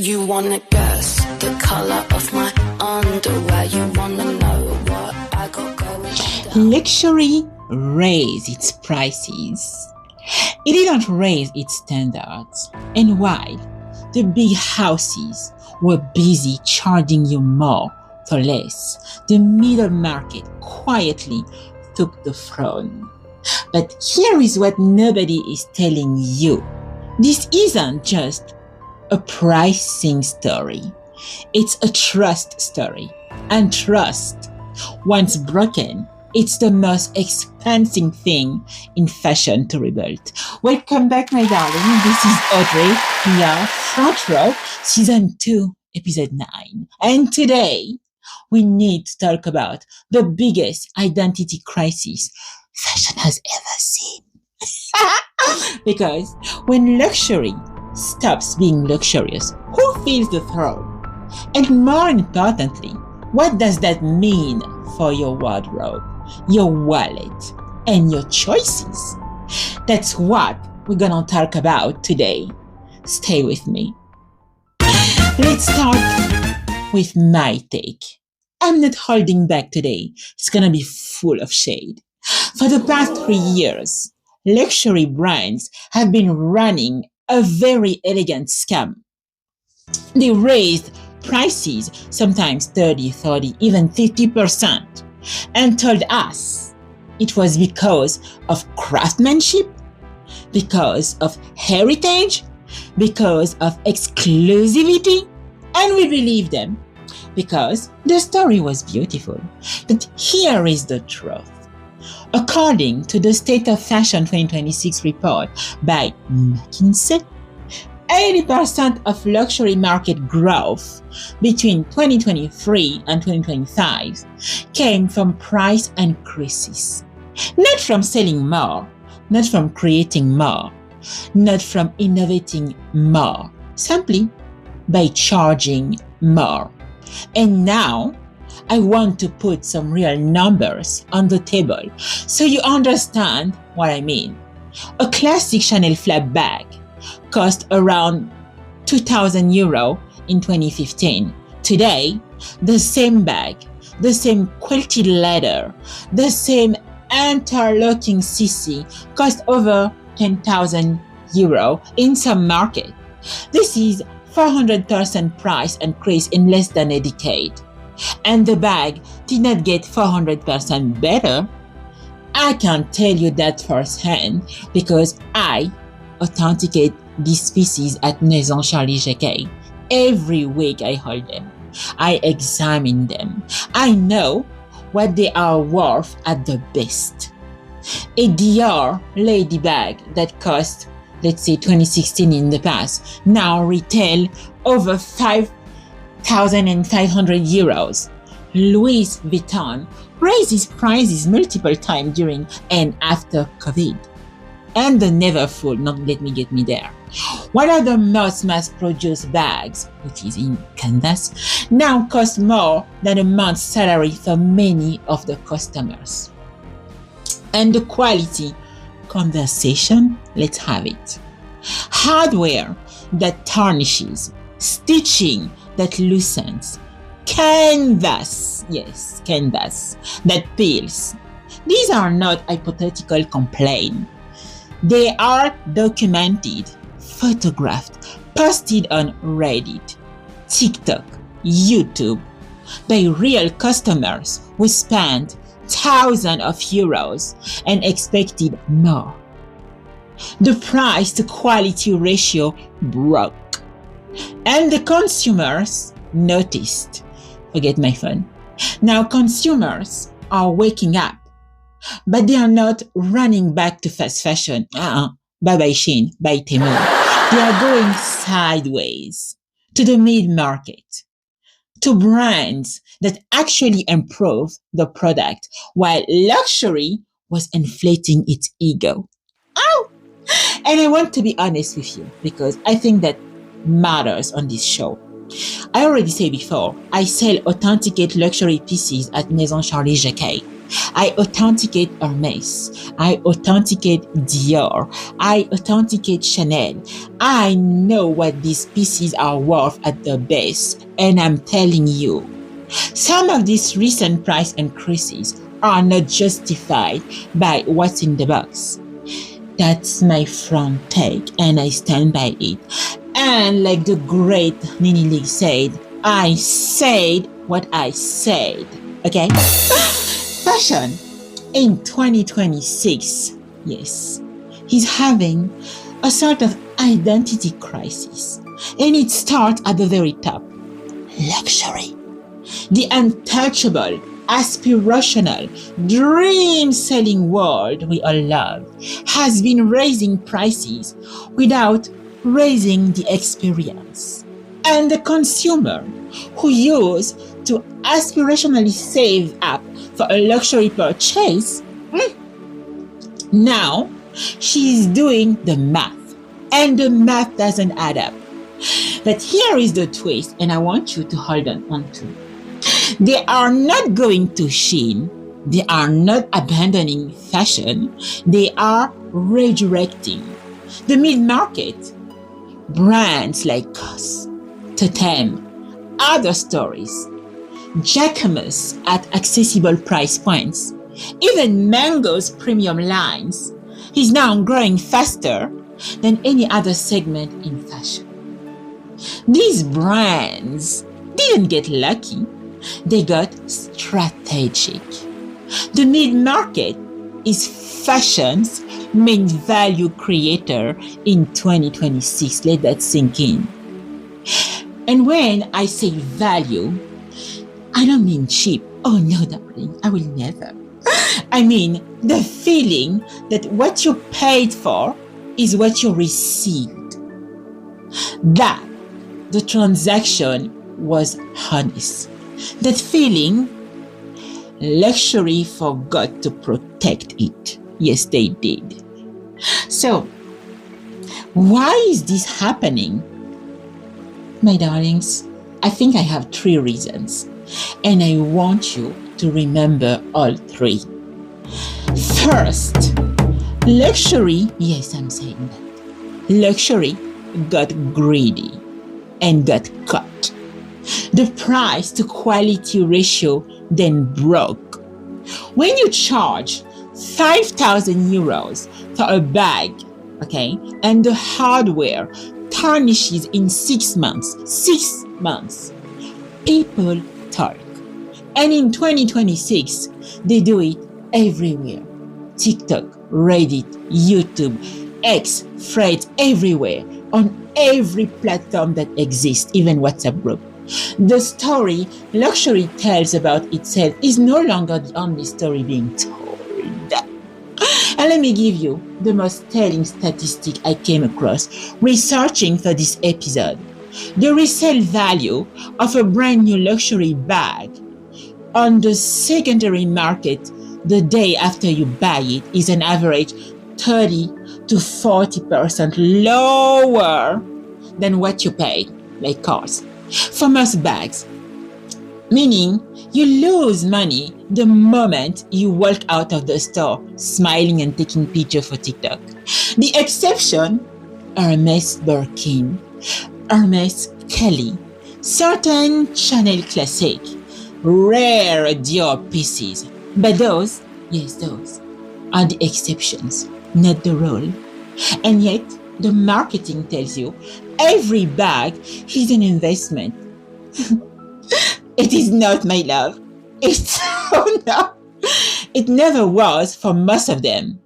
You wanna guess the color of my underwear? You wanna know what I got going on? Luxury raised its prices. It didn't raise its standards. And while the big houses were busy charging you more for less, the middle market quietly took the throne. But here is what nobody is telling you. This isn't just a pricing story. It's a trust story. And trust, once broken, it's the most expensive thing in fashion to rebuild. Welcome back, my darling. This is Audrey here, Front Row, Season 2, Episode 9. And today, we need to talk about the biggest identity crisis fashion has ever seen. Because when luxury stops being luxurious, who fills the throne? And more importantly, what does that mean for your wardrobe, your wallet, and your choices? That's what we're gonna talk about today. Stay with me. Let's start with my take. I'm not holding back today. It's gonna be full of shade. For the past 3 years, luxury brands have been running a very elegant scam. They raised prices, sometimes 30, 40, even 50%, and told us it was because of craftsmanship, because of heritage, because of exclusivity, and we believed them because the story was beautiful. But here is the truth. According to the State of Fashion 2026 report by McKinsey, 80% of luxury market growth between 2023 and 2025 came from price increases. Not from selling more, not from creating more, not from innovating more, simply by charging more. And now, I want to put some real numbers on the table so you understand what I mean. A classic Chanel flap bag cost around 2,000 euro in 2015. Today, the same bag, the same quilted leather, the same interlocking CC cost over 10,000 euro in some market. This is 400% price increase in less than a decade. And the bag did not get 400% better. I can tell you that firsthand because I authenticate these pieces at Maison Charlyes Jacquemus. Every week I hold them. I examine them. I know what they are worth at the best. A Dior lady bag that cost, let's say 2016 in the past, now retail over 5,500 euros. Louis Vuitton raises prices multiple times during and after COVID. And the never full, not let me get me there. One of the most mass-produced bags, which is in canvas, now costs more than a month's salary for many of the customers. And the quality conversation, let's have it. Hardware that tarnishes, stitching that loosens, canvas, yes, canvas, that peels. These are not hypothetical complaints. They are documented, photographed, posted on Reddit, TikTok, YouTube, by real customers who spent thousands of euros and expected more. The price to quality ratio broke. And the consumers noticed. Forget my phone. Now consumers are waking up, but they are not running back to fast fashion. Bye-bye Shein, bye Totême. They are going sideways to the mid-market, to brands that actually improve the product while luxury was inflating its ego. Ow! And I want to be honest with you because I think that matters on this show. I already said before, I sell authenticate luxury pieces at Maison Charlyes Jacquemus. I authenticate Hermes. I authenticate Dior. I authenticate Chanel. I know what these pieces are worth at the base, and I'm telling you, some of these recent price increases are not justified by what's in the box. That's my front take, and I stand by it. And like the great Nini Lee said, I said what I said. Okay? Fashion in 2026, yes, he's having a sort of identity crisis. And it starts at the very top. Luxury. The untouchable, aspirational, dream-selling world we all love has been raising prices without raising the experience. And the consumer who used to aspirationally save up for a luxury purchase, now she's doing the math. And the math doesn't add up. But here is the twist, and I want you to hold on to. They are not going to Shein. They are not abandoning fashion. They are redirecting the mid-market. Brands like COS, Totême, other stories, Jacquemus at accessible price points, even Mango's premium lines is now growing faster than any other segment in fashion. These brands didn't get lucky, they got strategic. The mid-market is fashion's main value creator in 2026. Let that sink in. And when I say value, I don't mean cheap. Oh no, darling, I will never. I mean the feeling that what you paid for is what you received. That the transaction was honest. That feeling, luxury forgot to protect it. Yes, they did. So, why is this happening? My darlings, I think I have 3 reasons. And I want you to remember all 3. First, luxury, yes, I'm saying that. Luxury got greedy and got cut. The price to quality ratio then broke. When you charge 5,000 euros for a bag, okay, and the hardware tarnishes in 6 months, people talk. And in 2026, they do it everywhere. TikTok, Reddit, YouTube, X, Threads, everywhere, on every platform that exists, even WhatsApp group. The story luxury tells about itself is no longer the only story being told. And let me give you the most telling statistic I came across researching for this episode. The resale value of a brand new luxury bag on the secondary market the day after you buy it is an average 30 to 40% lower than what you paid, like cars. For most bags, meaning you lose money the moment you walk out of the store smiling and taking pictures for TikTok. The exception, Hermes Birkin, Hermes Kelly, certain Chanel Classic, rare Dior pieces. But those, yes, those are the exceptions, not the rule. And yet, the marketing tells you every bag is an investment. It is not, my love. It's no. It never was for most of them.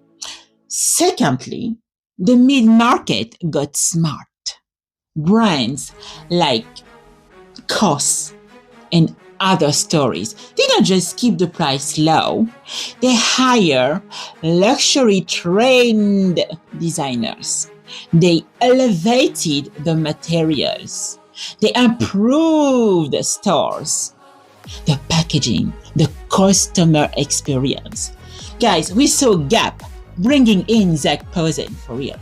Secondly, the mid-market got smart. Brands like COS and other stories, they don't just keep the price low. They hire luxury trained designers. They elevated the materials. They improved the stores, the packaging, the customer experience. Guys, we saw Gap bringing in Zach Posen for real.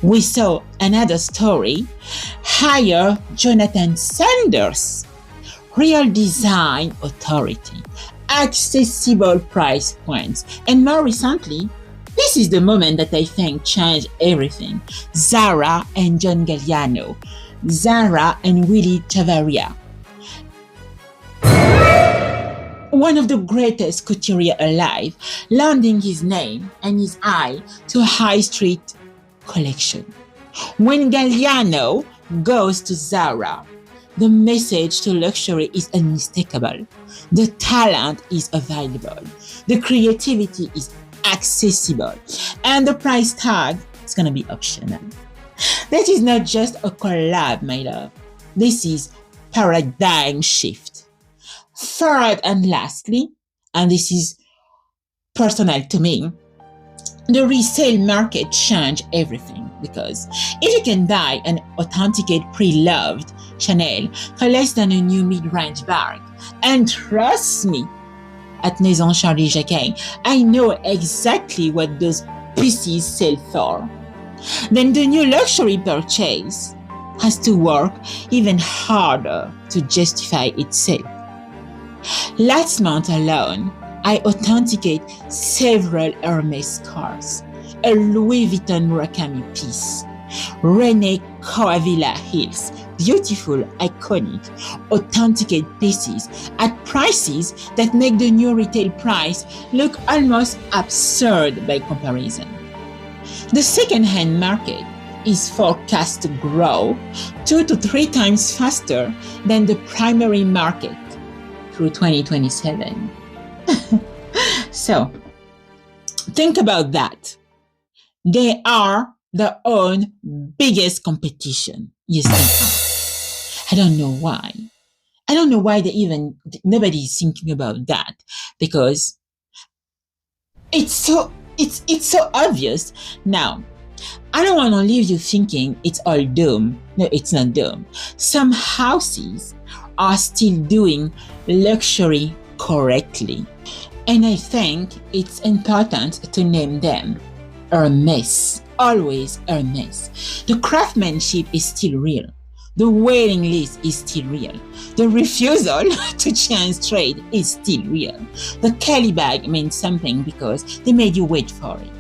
We saw another story, hire Jonathan Sanders, real design authority, accessible price points. And more recently, this is the moment that I think changed everything. Zara and John Galliano, Zara and Willy Chavaria. One of the greatest couturier alive, lending his name and his eye to a high street collection. When Galliano goes to Zara, the message to luxury is unmistakable. The talent is available. The creativity is accessible. And the price tag is going to be optional. That is not just a collab, my love. This is paradigm shift. Third and lastly, and this is personal to me, the resale market changed everything, because if you can buy an authenticate pre-loved Chanel for less than a new mid-range bag, and trust me, at Maison Charlyes Jacquemus, I know exactly what those pieces sell for, then the new luxury purchase has to work even harder to justify itself. Last month alone, I authenticate several Hermès scarves, a Louis Vuitton Murakami piece, René Coavilla heels, beautiful, iconic, authenticate pieces at prices that make the new retail price look almost absurd by comparison. The second-hand market is forecast to grow 2 to 3 times faster than the primary market through 2027. So, think about that. They are their own biggest competition. Yes, they are. I don't know why. I don't know why nobody is thinking about that, because it's so obvious. Now, I don't want to leave you thinking it's all doom. No, it's not doom. Some houses are still doing luxury correctly. And I think it's important to name them. Hermès, always Hermès. The craftsmanship is still real. The waiting list is still real. The refusal to change trade is still real. The Kelly bag means something because they made you wait for it.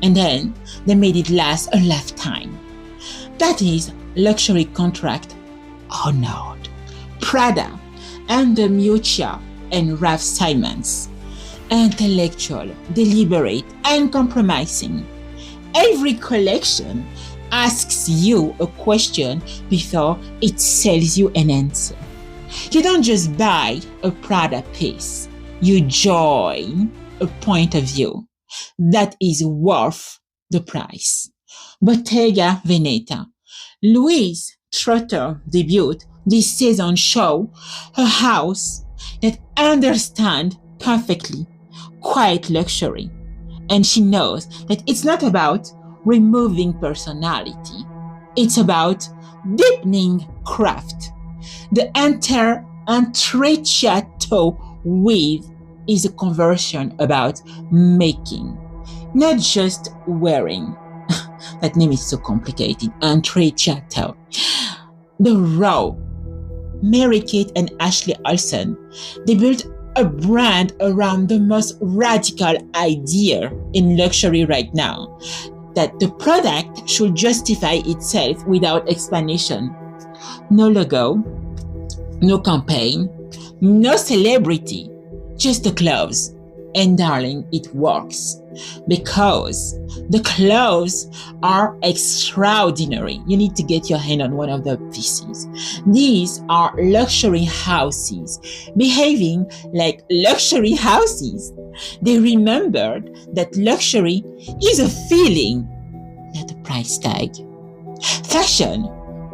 And then they made it last a lifetime. That is luxury contract honored. Prada and the Miuccia and Ralph Simons. Intellectual, deliberate, uncompromising. Every collection asks you a question before it sells you an answer. You don't just buy a Prada piece. You join a point of view that is worth the price. Bottega Veneta. Louise Trotter debuted this season show a house that understands perfectly quiet luxury. And she knows that it's not about removing personality. It's about deepening craft. The entrecciato weave is a conversion about making, not just wearing. That name is so complicated. Entrecciato. The Raw, Mary-Kate and Ashley Olsen, they built a brand around the most radical idea in luxury right now, that the product should justify itself without explanation. No logo, no campaign, no celebrity, just the clothes. And darling, it works because the clothes are extraordinary. You need to get your hand on one of the pieces. These are luxury houses behaving like luxury houses. They remembered that luxury is a feeling, not a price tag. Fashion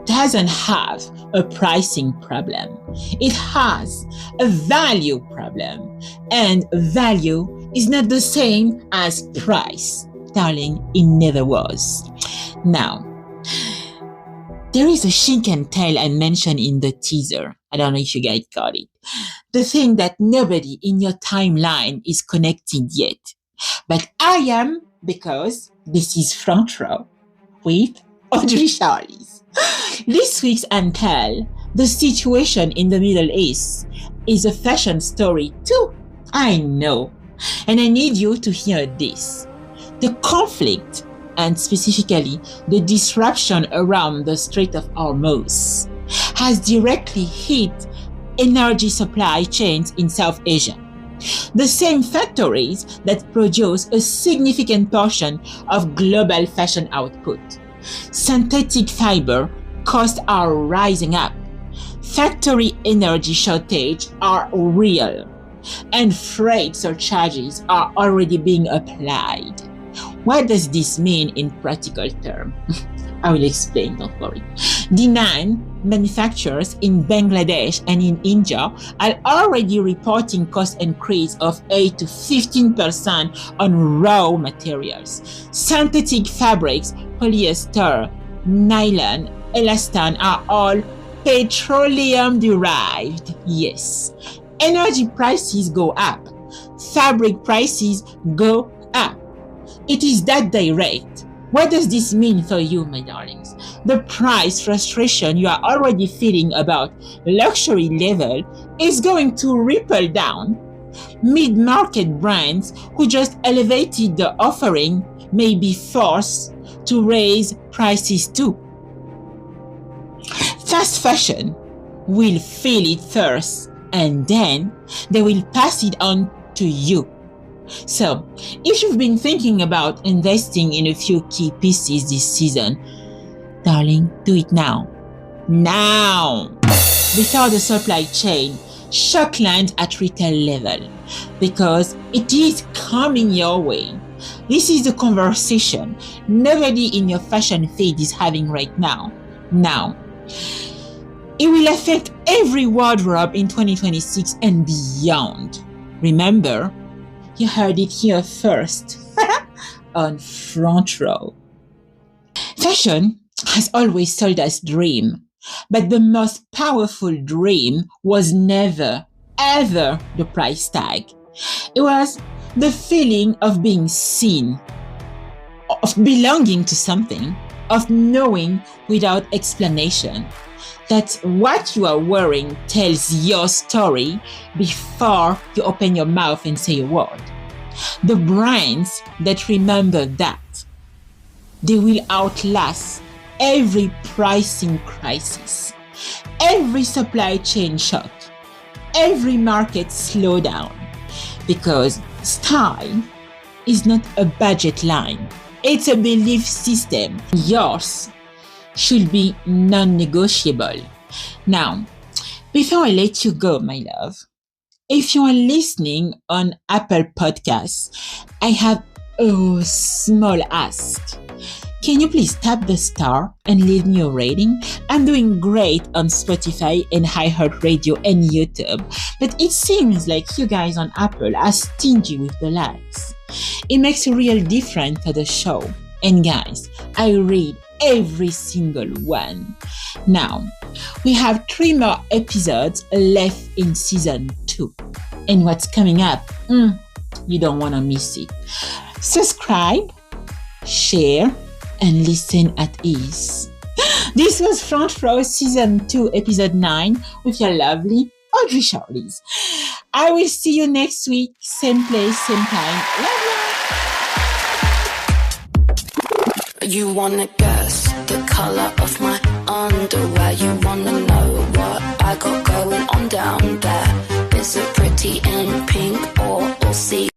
doesn't have a pricing problem. It has a value problem. And value is not the same as price. Darling, it never was. Now, there is a chic and tail I mentioned in the teaser. I don't know if you guys got it. The thing that nobody in your timeline is connected yet. But I am, because this is Front Row with Audrey Charlyes. This week's Until, the situation in the Middle East is a fashion story too. I know. And I need you to hear this. The conflict, and specifically the disruption around the Strait of Hormuz, has directly hit energy supply chains in South Asia. The same factories that produce a significant portion of global fashion output. Synthetic fiber costs are rising up. Factory energy shortages are real, and freight surcharges are already being applied. What does this mean in practical terms? I will explain, don't worry. The 9 manufacturers in Bangladesh and in India are already reporting cost increase of 8 to 15% on raw materials. Synthetic fabrics, polyester, nylon, elastan are all petroleum derived. Yes. Energy prices go up. Fabric prices go up. It is that direct. What does this mean for you, my darlings? The price frustration you are already feeling about luxury level is going to ripple down. Mid-market brands who just elevated the offering may be forced to raise prices too. Fast fashion will feel it first, and then they will pass it on to you. So, if you've been thinking about investing in a few key pieces this season, darling, do it now. Now! Before the supply chain shock lands at retail level, because it is coming your way. This is the conversation nobody in your fashion feed is having right now. Now, it will affect every wardrobe in 2026 and beyond. Remember, you heard it here first on Front Row. Fashion has always sold us dream, but the most powerful dream was never, ever the price tag. It was the feeling of being seen, of belonging to something, of knowing without explanation that what you are wearing tells your story before you open your mouth and say a word. The brands that remember that, they will outlast every pricing crisis, every supply chain shock, every market slowdown, because style is not a budget line. It's a belief system. Yours should be non-negotiable. Now, before I let you go, my love, if you are listening on Apple Podcasts, I have a small ask. Can you please tap the star and leave me a rating? I'm doing great on Spotify and iHeartRadio and YouTube, but it seems like you guys on Apple are stingy with the likes. It makes a real difference for the show. And guys, I read every single one. Now, we have 3 more episodes left in season 2. And what's coming up? You don't want to miss it. Subscribe, share, and listen at ease. This was Front Row Season 2, Episode 9 with your lovely Audrey Charlyes. I will see you next week, same place, same time. Love you. You wanna guess the color of my underwear? You wanna know what I got going on down there? Is it pretty in pink or see?